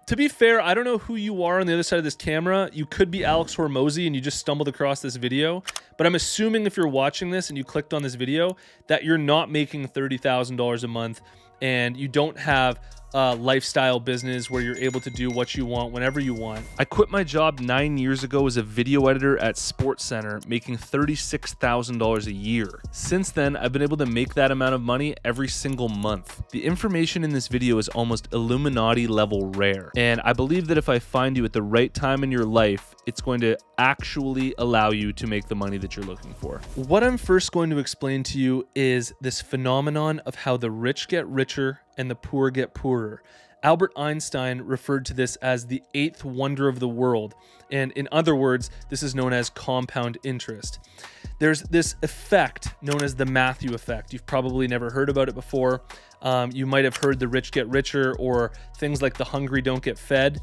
To be fair, I don't know who you are on the other side of this camera. You could be Alex Hormozy and you just stumbled across this video, but I'm assuming if you're watching this and you clicked on this video that you're not making $30,000 a month and you don't have a lifestyle business where you're able to do what you want whenever you want. I quit my job 9 years ago as a video editor at SportsCenter, making $36,000 a year. Since then, I've been able to make that amount of money every single month. The information in this video is almost Illuminati level rare, and I believe that if I find you at the right time in your life, it's going to actually allow you to make the money that you're looking for. What I'm first going to explain to you is this phenomenon of how the rich get richer and the poor get poorer. Albert Einstein referred to this as the eighth wonder of the world, and in other words, this is known as compound interest. There's this effect known as the Matthew effect. You've probably never heard about it before. You might have heard the rich get richer or things like the hungry don't get fed.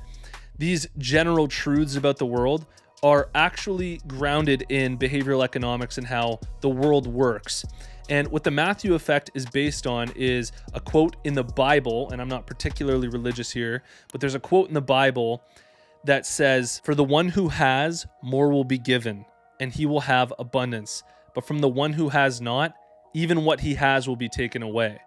These general truths about the world are actually grounded in behavioral economics and how the world works. And what the Matthew effect is based on is a quote in the Bible, and I'm not particularly religious here, but there's a quote in the Bible that says, "For the one who has, more will be given, and he will have abundance. But from the one who has not, even what he has will be taken away."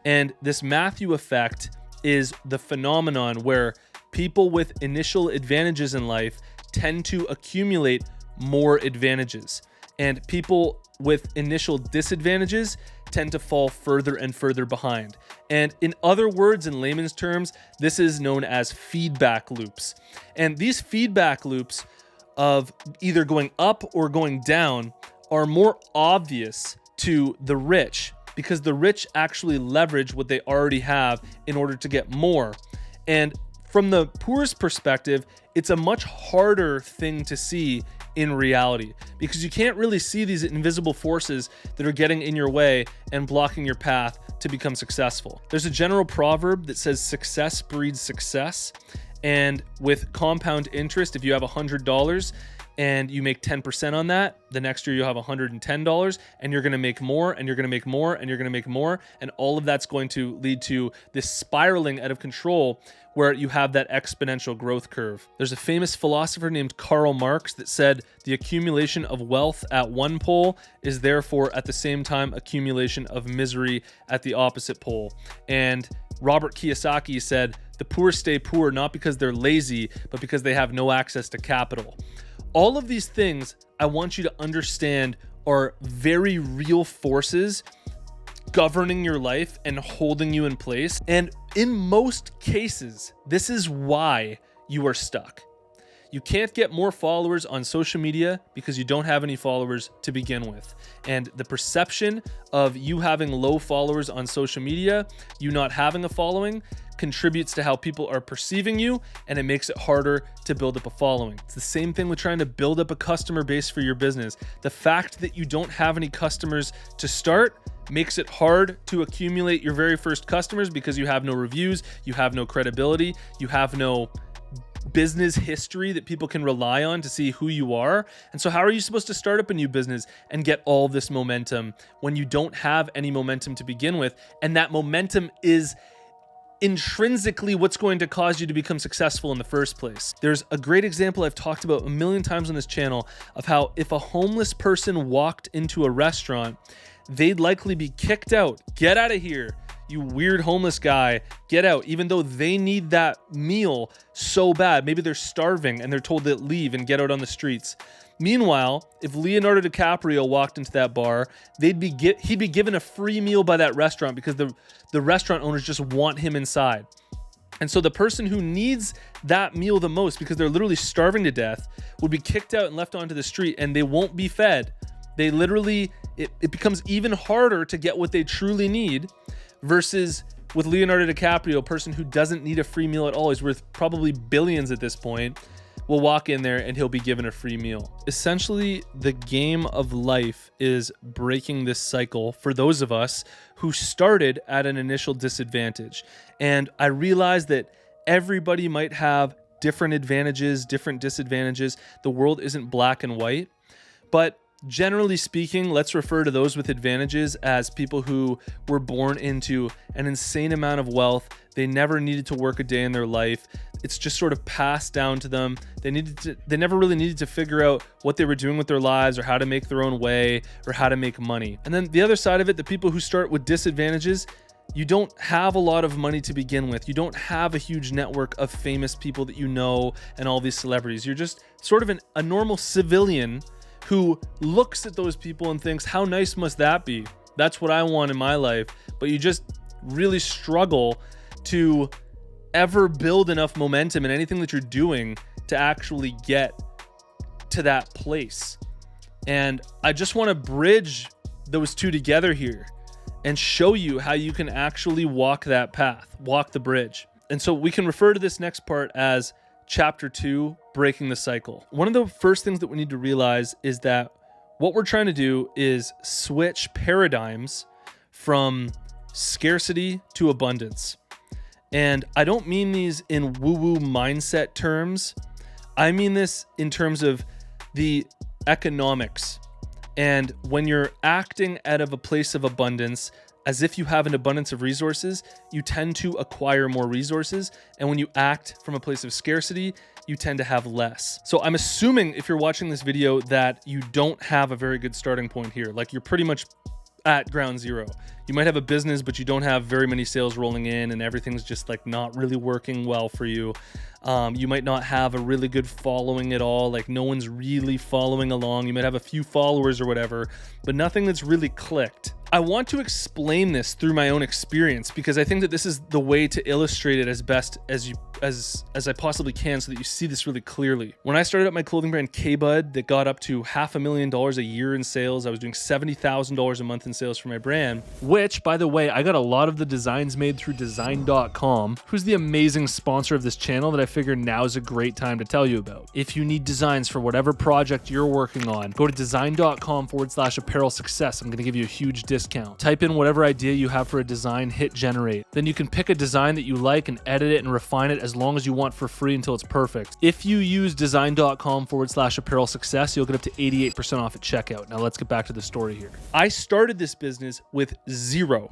And this Matthew effect is the phenomenon where people with initial advantages in life tend to accumulate more advantages, and people with initial disadvantages tend to fall further and further behind. And in other words, in layman's terms, this is known as feedback loops. And these feedback loops of either going up or going down are more obvious to the rich because the rich actually leverage what they already have in order to get more. And from the poor's perspective, it's a much harder thing to see in reality because you can't really see these invisible forces that are getting in your way and blocking your path to become successful. There's a general proverb that says success breeds success. And with compound interest, if you have $100 and you make 10% on that, the next year you'll have $110 and you're going to make more and you're going to make more and you're going to make more. And all of that's going to lead to this spiraling out of control where you have that exponential growth curve. There's a famous philosopher named Karl Marx that said the accumulation of wealth at one pole is therefore at the same time accumulation of misery at the opposite pole. And Robert Kiyosaki said, the poor stay poor not because they're lazy, but because they have no access to capital. All of these things I want you to understand are very real forces governing your life and holding you in place. And in most cases, this is why you are stuck. You can't get more followers on social media because you don't have any followers to begin with. And the perception of you having low followers on social media, you not having a following, contributes to how people are perceiving you, and it makes it harder to build up a following. It's the same thing with trying to build up a customer base for your business. The fact that you don't have any customers to start makes it hard to accumulate your very first customers because you have no reviews, you have no credibility, you have no business history that people can rely on to see who you are. And so how are you supposed to start up a new business and get all this momentum when you don't have any momentum to begin with? And that momentum is intrinsically what's going to cause you to become successful in the first place. There's a great example I've talked about a million times on this channel of how if a homeless person walked into a restaurant, they'd likely be kicked out. Get out of here, you weird homeless guy, get out, even though they need that meal so bad. Maybe they're starving and they're told to leave and get out on the streets. Meanwhile, if Leonardo DiCaprio walked into that bar, he'd be given a free meal by that restaurant because the restaurant owners just want him inside. And so the person who needs that meal the most because they're literally starving to death would be kicked out and left onto the street, and they won't be fed. They literally, it becomes even harder to get what they truly need versus with Leonardo DiCaprio, a person who doesn't need a free meal at all. He's worth probably billions at this point. Will walk in there and he'll be given a free meal. Essentially, the game of life is breaking this cycle for those of us who started at an initial disadvantage. And I realize that everybody might have different advantages, different disadvantages. The world isn't black and white, but generally speaking, let's refer to those with advantages as people who were born into an insane amount of wealth. They never needed to work a day in their life. it's just sort of passed down to them. They never really needed to figure out what they were doing with their lives or how to make their own way or how to make money. And then the other side of it, the people who start with disadvantages, you don't have a lot of money to begin with. You don't have a huge network of famous people that you know and all these celebrities. You're just sort of a normal civilian who looks at those people and thinks, how nice must that be? That's what I want in my life. But you just really struggle to ever build enough momentum in anything that you're doing to actually get to that place. And I just want to bridge those two together here and show you how you can actually walk that path, walk the bridge. And so we can refer to this next part as chapter 2, breaking the cycle. One of the first things that we need to realize is that what we're trying to do is switch paradigms from scarcity to abundance. And I don't mean these in woo-woo mindset terms. I mean this in terms of the economics. And when you're acting out of a place of abundance, as if you have an abundance of resources, you tend to acquire more resources. And when you act from a place of scarcity, you tend to have less. So I'm assuming if you're watching this video that you don't have a very good starting point here. Like you're pretty much at ground zero. You might have a business, but you don't have very many sales rolling in and everything's just like not really working well for you. You might not have a really good following at all. Like no one's really following along. You might have a few followers or whatever, but nothing that's really clicked. I want to explain this through my own experience because I think that this is the way to illustrate it as best as I possibly can so that you see this really clearly. When I started up my clothing brand K-Bud that got up to $500,000 a year in sales, I was doing $70,000 a month in sales for my brand, which by the way, I got a lot of the designs made through design.com, who's the amazing sponsor of this channel that I figured now is a great time to tell you about. If you need designs for whatever project you're working on, go to design.com/apparel success. I'm going to give you a huge discount. Type in whatever idea you have for a design, hit generate. Then you can pick a design that you like and edit it and refine it as long as you want for free until it's perfect. If you use design.com/apparel success, you'll get up to 88% off at checkout. Now let's get back to the story here. I started this business with zero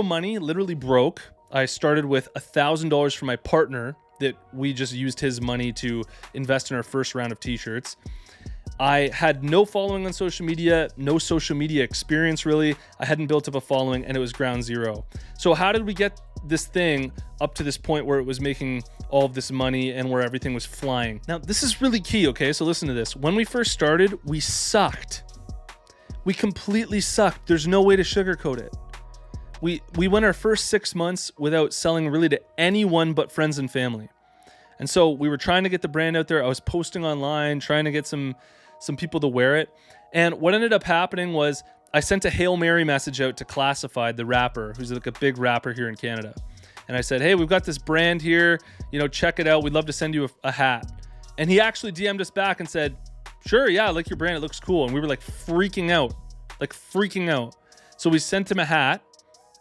money, literally broke. I started with $1,000 from my partner that we just used his money to invest in our first round of t-shirts. I had no following on social media, no social media experience really. I hadn't built up a following and it was ground zero. So how did we get this thing up to this point where it was making all of this money and where everything was flying? Now, this is really key, okay? So listen to this. When we first started, we sucked. We completely sucked. There's no way to sugarcoat it. We went our first 6 months without selling really to anyone but friends and family. And so we were trying to get the brand out there. I was posting online, trying to get some people to wear it. And what ended up happening was I sent a Hail Mary message out to Classified, the rapper, who's like a big rapper here in Canada. And I said, hey, we've got this brand here, check it out. We'd love to send you a hat. And he actually DM'd us back and said, sure, yeah, I like your brand. It looks cool. And we were like freaking out. So we sent him a hat.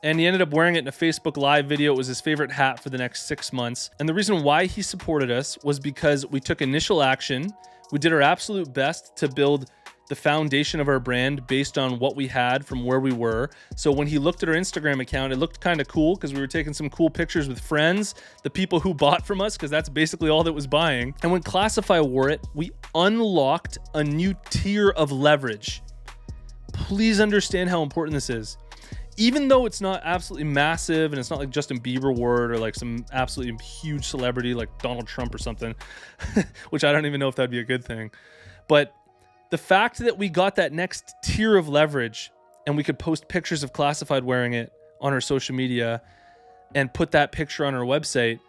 And he ended up wearing it in a Facebook Live video. It was his favorite hat for the next 6 months. And the reason why he supported us was because we took initial action. We did our absolute best to build the foundation of our brand based on what we had from where we were. So when he looked at our Instagram account, it looked kind of cool because we were taking some cool pictures with friends, the people who bought from us, because that's basically all that was buying. And when Classify wore it, we unlocked a new tier of leverage. Please understand how important this is. Even though it's not absolutely massive and it's not like Justin Bieber wore it or like some absolutely huge celebrity like Donald Trump or something, which I don't even know if that'd be a good thing. But the fact that we got that next tier of leverage and we could post pictures of Classified wearing it on our social media and put that picture on our website,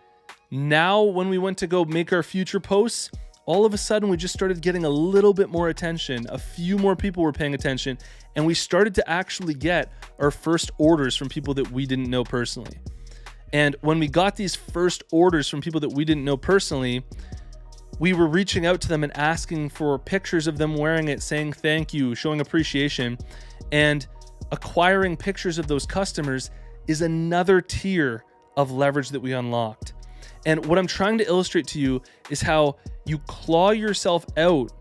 now when we went to go make our future posts, all of a sudden we just started getting a little bit more attention. A few more people were paying attention, and we started to actually get our first orders from people that we didn't know personally. And when we got these first orders from people that we didn't know personally, we were reaching out to them and asking for pictures of them wearing it, saying thank you, showing appreciation, and acquiring pictures of those customers is another tier of leverage that we unlocked. And what I'm trying to illustrate to you is how you claw yourself out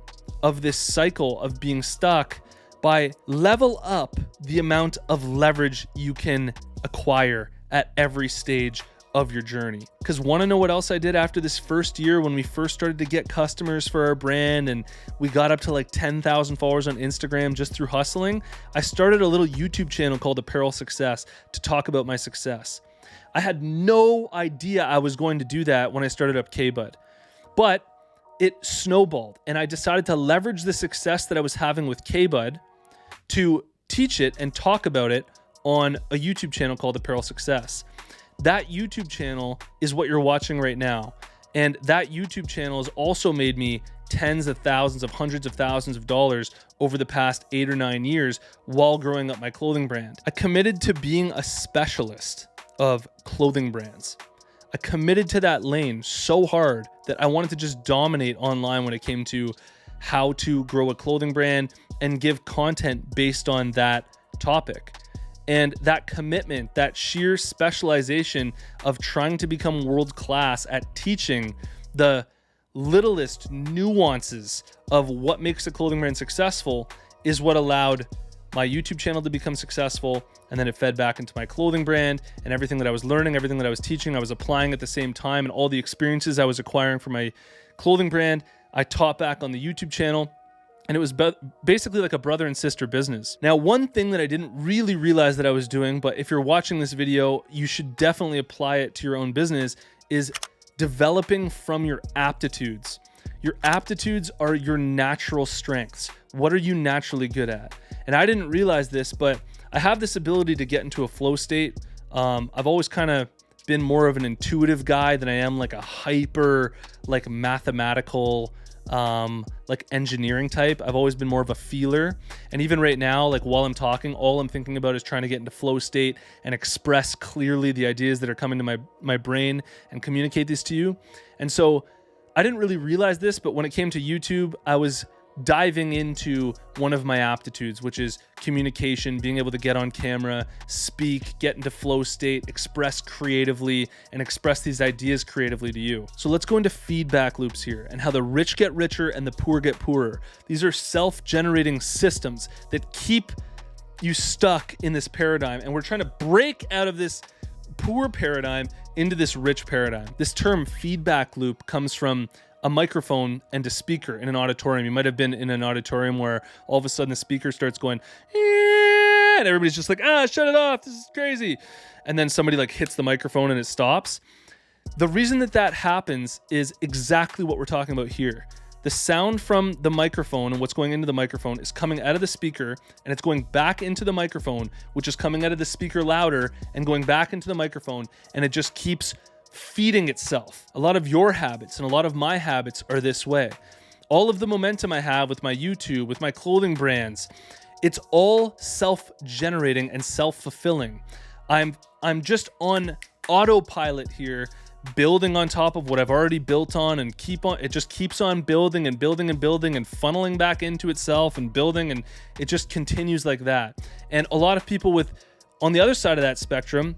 of this cycle of being stuck by level up the amount of leverage you can acquire at every stage of your journey. Because want to know what else I did after this first year when we first started to get customers for our brand and we got up to like 10,000 followers on Instagram just through hustling? I started a little YouTube channel called Apparel Success to talk about my success. I had no idea I was going to do that when I started up K-Bud, but it snowballed and I decided to leverage the success that I was having with K-Bud to teach it and talk about it on a YouTube channel called Apparel Success. That YouTube channel is what you're watching right now. And that YouTube channel has also made me tens of thousands of hundreds of thousands of dollars over the past 8 or 9 years while growing up my clothing brand. I committed to being a specialist of clothing brands. I committed to that lane so hard that I wanted to just dominate online when it came to how to grow a clothing brand and give content based on that topic. And that commitment, that sheer specialization of trying to become world class at teaching the littlest nuances of what makes a clothing brand successful is what allowed my YouTube channel to become successful. And then it fed back into my clothing brand, and everything that I was learning, everything that I was teaching, I was applying at the same time, and all the experiences I was acquiring for my clothing brand, I taught back on the YouTube channel. And it was basically like a brother and sister business. Now, one thing that I didn't really realize that I was doing, but if you're watching this video, you should definitely apply it to your own business, is developing from your aptitudes. Your aptitudes are your natural strengths. What are you naturally good at? And I didn't realize this, but I have this ability to get into a flow state. I've always kind of been more of an intuitive guy than I am like a hyper, like mathematical, like engineering type. I've always been more of a feeler. And even right now, like while I'm talking, all I'm thinking about is trying to get into flow state and express clearly the ideas that are coming to my brain and communicate these to you. And so I didn't really realize this, but when it came to YouTube, I was diving into one of my aptitudes, which is communication, being able to get on camera, speak, get into flow state, express creatively, and express these ideas creatively to you. So let's go into feedback loops here and how the rich get richer and the poor get poorer. These are self-generating systems that keep you stuck in this paradigm, and we're trying to break out of this poor paradigm into this rich paradigm. This term feedback loop comes from a microphone and a speaker in an auditorium. You might have been in an auditorium where all of a sudden the speaker starts going, and everybody's just like, shut it off, this is crazy. And then somebody like hits the microphone and it stops. The reason that that happens is exactly what we're talking about here. The sound from the microphone and what's going into the microphone is coming out of the speaker, and it's going back into the microphone, which is coming out of the speaker louder and going back into the microphone, and it just keeps feeding itself. A lot of your habits and a lot of my habits are this way. All of the momentum I have with my YouTube, with my clothing brands, it's all self-generating and self-fulfilling. I'm just on autopilot here, building on top of what I've already built on, and it just keeps on building and building and building and funneling back into itself and building, and it just continues like that. And a lot of people on the other side of that spectrum,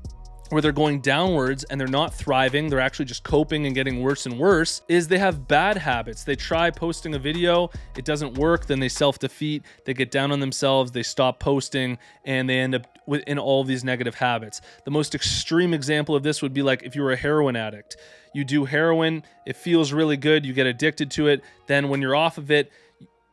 where they're going downwards and they're not thriving, they're actually just coping and getting worse and worse, is they have bad habits. They try posting a video, it doesn't work, then they self-defeat, they get down on themselves, they stop posting, and they end up in all of these negative habits. The most extreme example of this would be like if you were a heroin addict. You do heroin, it feels really good, you get addicted to it, then when you're off of it,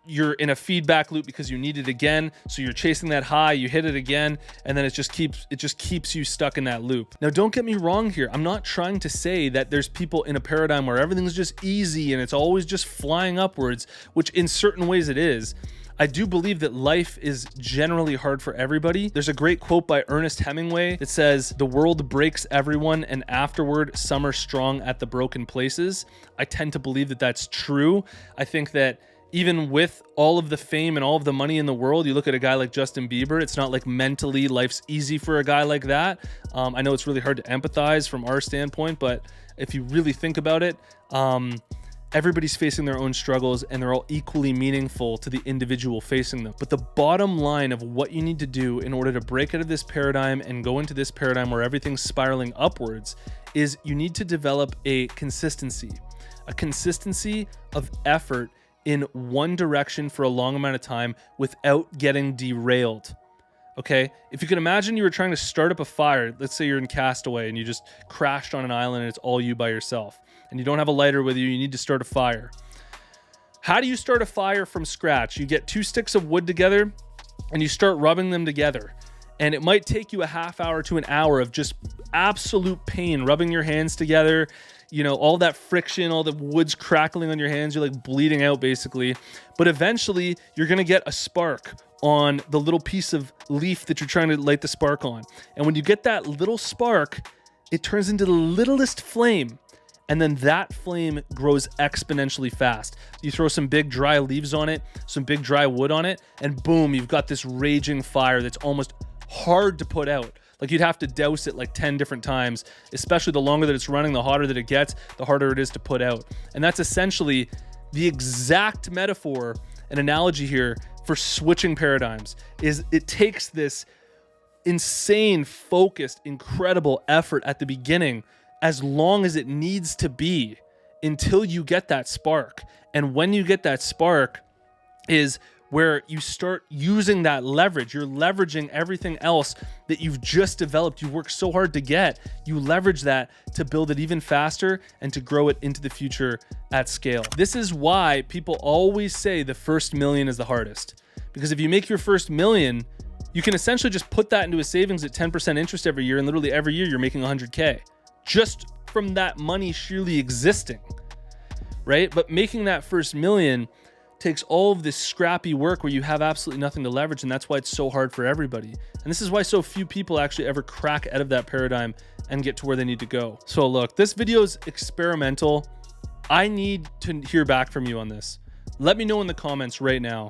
you're in a feedback loop because you need it again. So you're chasing that high, you hit it again, and then it just keeps you stuck in that loop. Now, don't get me wrong here. I'm not trying to say that there's people in a paradigm where everything's just easy and it's always just flying upwards, which in certain ways it is. I do believe that life is generally hard for everybody. There's a great quote by Ernest Hemingway that says, "The world breaks everyone, and afterward, some are strong at the broken places." I tend to believe that that's true. I think that even with all of the fame and all of the money in the world, you look at a guy like Justin Bieber, it's not like mentally life's easy for a guy like that. I know it's really hard to empathize from our standpoint, but if you really think about it, everybody's facing their own struggles, and they're all equally meaningful to the individual facing them. But the bottom line of what you need to do in order to break out of this paradigm and go into this paradigm where everything's spiraling upwards is you need to develop a consistency of effort in one direction for a long amount of time without getting derailed. Okay, if you can imagine you were trying to start up a fire, let's say you're in Castaway and you just crashed on an island and it's all you by yourself and you don't have a lighter with you, you need to start a fire. How do you start a fire from scratch? You get 2 sticks of wood together and you start rubbing them together. And it might take you a half hour to an hour of just absolute pain, rubbing your hands together, you know, all that friction, all the wood's crackling on your hands, you're like bleeding out basically. But eventually you're gonna get a spark on the little piece of leaf that you're trying to light the spark on. And when you get that little spark, it turns into the littlest flame. And then that flame grows exponentially fast. You throw some big dry leaves on it, some big dry wood on it, and boom, you've got this raging fire that's almost hard to put out. Like you'd have to douse it like 10 different times, especially the longer that it's running, the hotter that it gets, the harder it is to put out. And that's essentially the exact metaphor and analogy here for switching paradigms. Is it takes this insane, focused, incredible effort at the beginning as long as it needs to be until you get that spark. And when you get that spark is where you start using that leverage. You're leveraging everything else that you've just developed. You worked so hard to get. You leverage that to build it even faster and to grow it into the future at scale. This is why people always say the first million is the hardest. Because if you make your first million, you can essentially just put that into a savings at 10% interest every year, and literally every year you're making 100K just from that money sheerly existing, right? But making that first million takes all of this scrappy work where you have absolutely nothing to leverage, and that's why it's so hard for everybody. And this is why so few people actually ever crack out of that paradigm and get to where they need to go. So look, this video is experimental. I need to hear back from you on this. Let me know in the comments right now.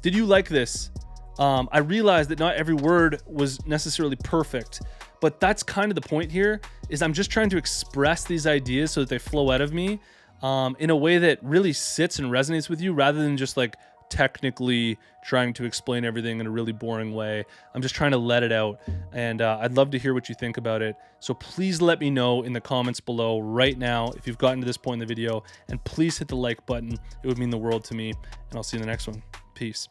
Did you like this? I realized that not every word was necessarily perfect, but that's kind of the point here, is I'm just trying to express these ideas so that they flow out of me in a way that really sits and resonates with you, rather than just like technically trying to explain everything in a really boring way. I'm just trying to let it out, and I'd love to hear what you think about it. So please let me know in the comments below right now if you've gotten to this point in the video, and please hit the like button. It would mean the world to me, and I'll see you in the next one. Peace.